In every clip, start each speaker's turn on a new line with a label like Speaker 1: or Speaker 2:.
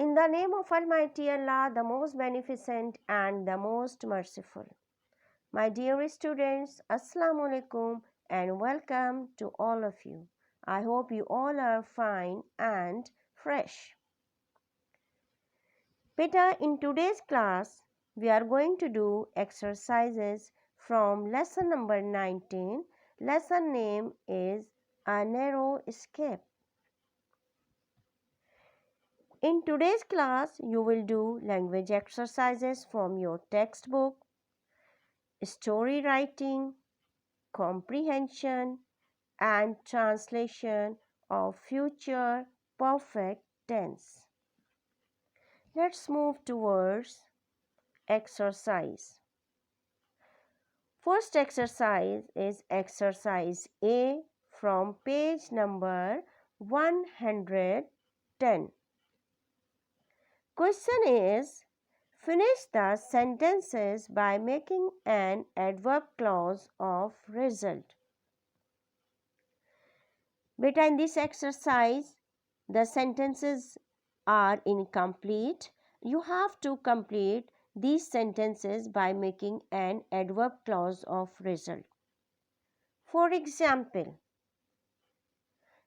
Speaker 1: In the name of Almighty Allah, the most beneficent and the most merciful. My dear students, Assalamu alaikum and welcome to all of you. I hope you all are fine and fresh. Beta, in today's class, we are going to do exercises from lesson number 19. Lesson name is A Narrow Escape. In today's class, you will do language exercises from your textbook, story writing, comprehension, and translation of future perfect tense. Let's move towards exercise. First exercise is exercise A from page number 110. Question is, finish the sentences by making an adverb clause of result. Beta, in this exercise, the sentences are incomplete. You have to complete these sentences by making an adverb clause of result. For example,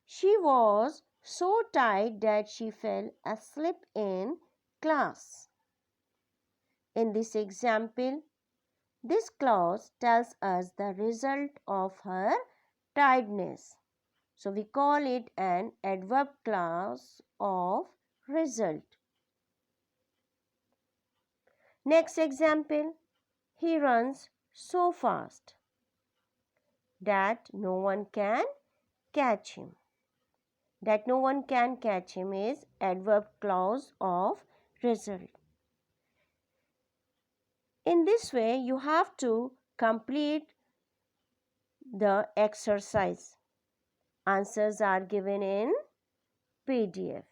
Speaker 1: she was so tired that she fell asleep in class. In this example, this clause tells us the result of her tiredness. So we call it an adverb clause of result. Next example, he runs so fast that no one can catch him. That no one can catch him is adverb clause of result. In this way, you have to complete the exercise. Answers are given in PDF.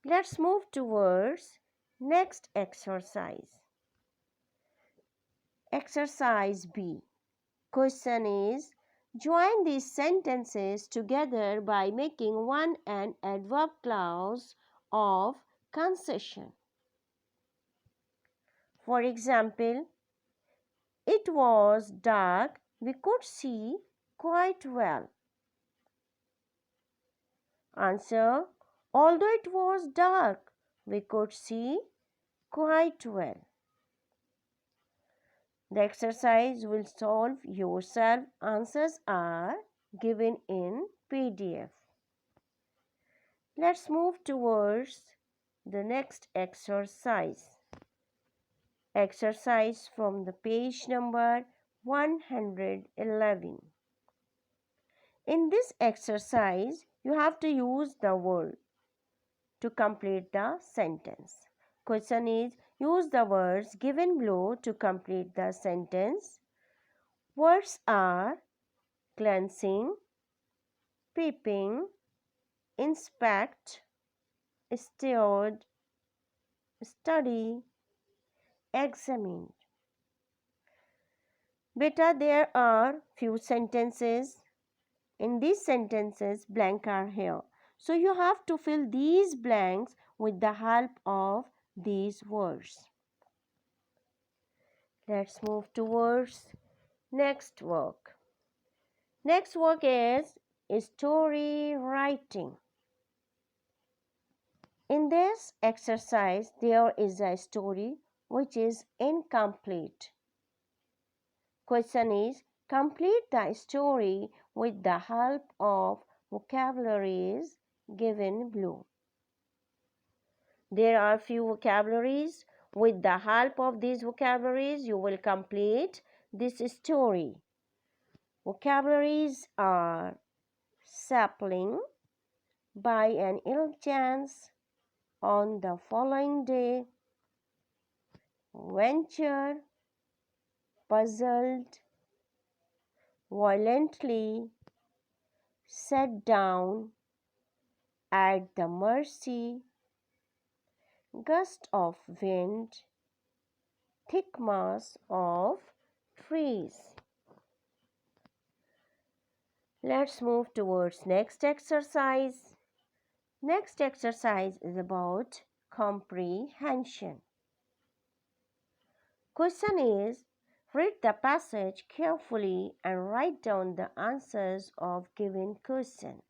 Speaker 1: Let's move towards next exercise. Exercise B. Question is, join these sentences together by making one an adverb clause of concession. For example, it was dark, we could see quite well. Answer, although it was dark, we could see quite well. The exercise will solve yourself. Answers are given in PDF. Let's move towards the next exercise. Exercise from the page number 111. In this exercise, you have to use the word to complete the sentence. Question is, use the words given below to complete the sentence. Words are cleansing, peeping, inspect, stirred, study, examined. Beta, there are few sentences. In these sentences, blank are here. So you have to fill these blanks with the help of these words. Let's move towards next work. Next work is story writing. In this exercise, there is a story which is incomplete. Question is, complete the story with the help of vocabularies given below. There are few vocabularies. With the help of these vocabularies, you will complete this story. Vocabularies are sapling, by an ill chance, on the following day, venture, puzzled, violently, set down, at the mercy, gust of wind, thick mass of trees. Let's move towards next exercise. Next exercise is about comprehension. Question is, read the passage carefully and write down the answers of given question.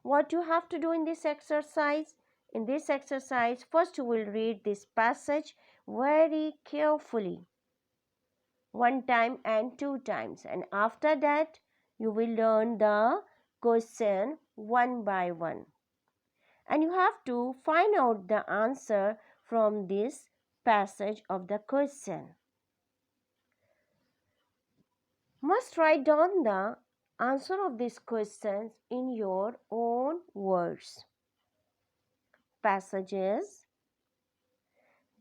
Speaker 1: What you have to do in this exercise? In this exercise, first you will read this passage very carefully, one time and two times, and after that you will learn the question one by one. And you have to find out the answer from this passage of the question. Must write down the answer of these questions in your own words. Passages.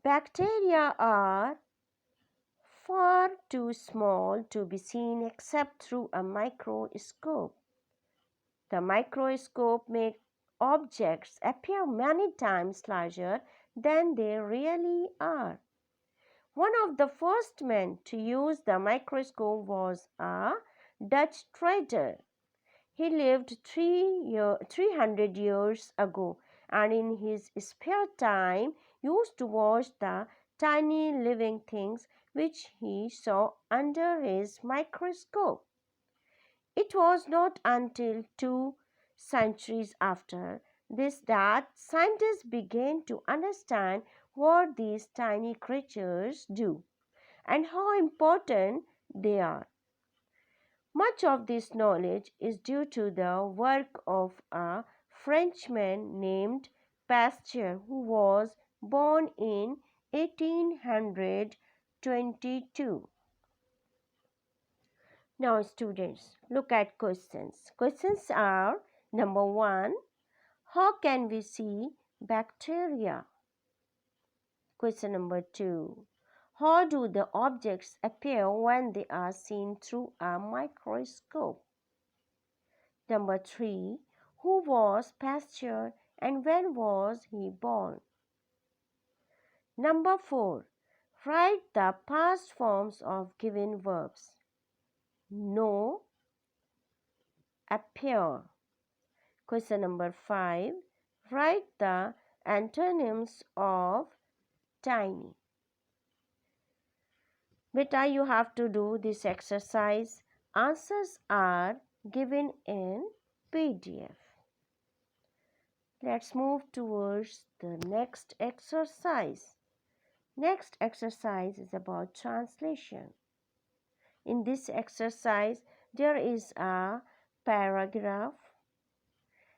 Speaker 1: Bacteria are far too small to be seen except through a microscope. The microscope makes objects appear many times larger than they really are. One of the first men to use the microscope was a Dutch trader. He lived 300 years ago, and in his spare time used to watch the tiny living things which he saw under his microscope. It was not until 2 centuries after this that scientists began to understand what these tiny creatures do and how important they are. Much of this knowledge is due to the work of a Frenchman named Pasteur, who was born in 1822. Now students, look at questions. Questions are, number 1, how can we see bacteria? Question number 2, how do the objects appear when they are seen through a microscope? Number 3, who was Pasteur and when was he born? Number 4, write the past forms of given verbs. Know, appear. Question number 5, write the antonyms of tiny. Beta, you have to do this exercise. Answers are given in PDF. Let's move towards the next exercise. Next exercise is about translation. In this exercise, there is a paragraph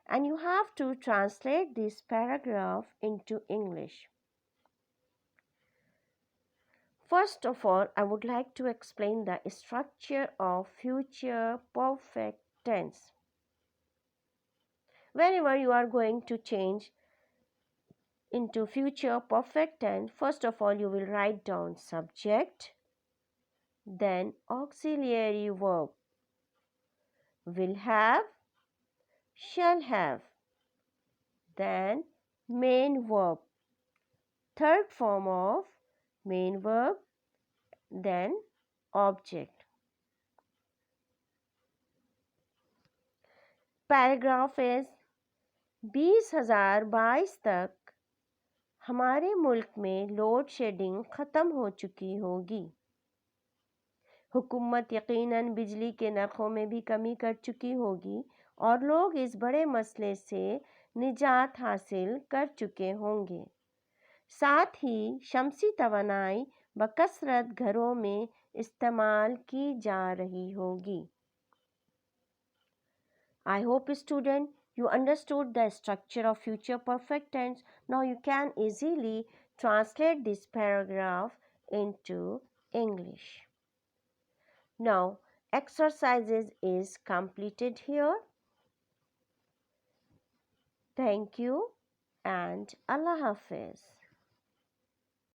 Speaker 1: and you have to translate this paragraph into English. First of all, I would like to explain the structure of future perfect tense. Whenever you are going to change into future perfect tense, first of all you will write down subject, then auxiliary verb, will have, shall have, then main verb, third form of main verb, then object. Paragraph is 2022 तक हमारे मुल्क में load shedding ख़त्म हो चुकी होगी। हुकूमत यकीनन बिजली के नरखों में भी कमी कर चुकी होगी और लोग इस बड़े मसले से निजात हासिल कर चुके होंगे। साथ ही शमसी तवानाई बकसरत घरों में इस्तेमाल की जा रही होगी। I hope student you understood the structure of future perfect tense. Now you can easily translate this paragraph into English. Now exercises is completed here. Thank you and Allah Hafiz.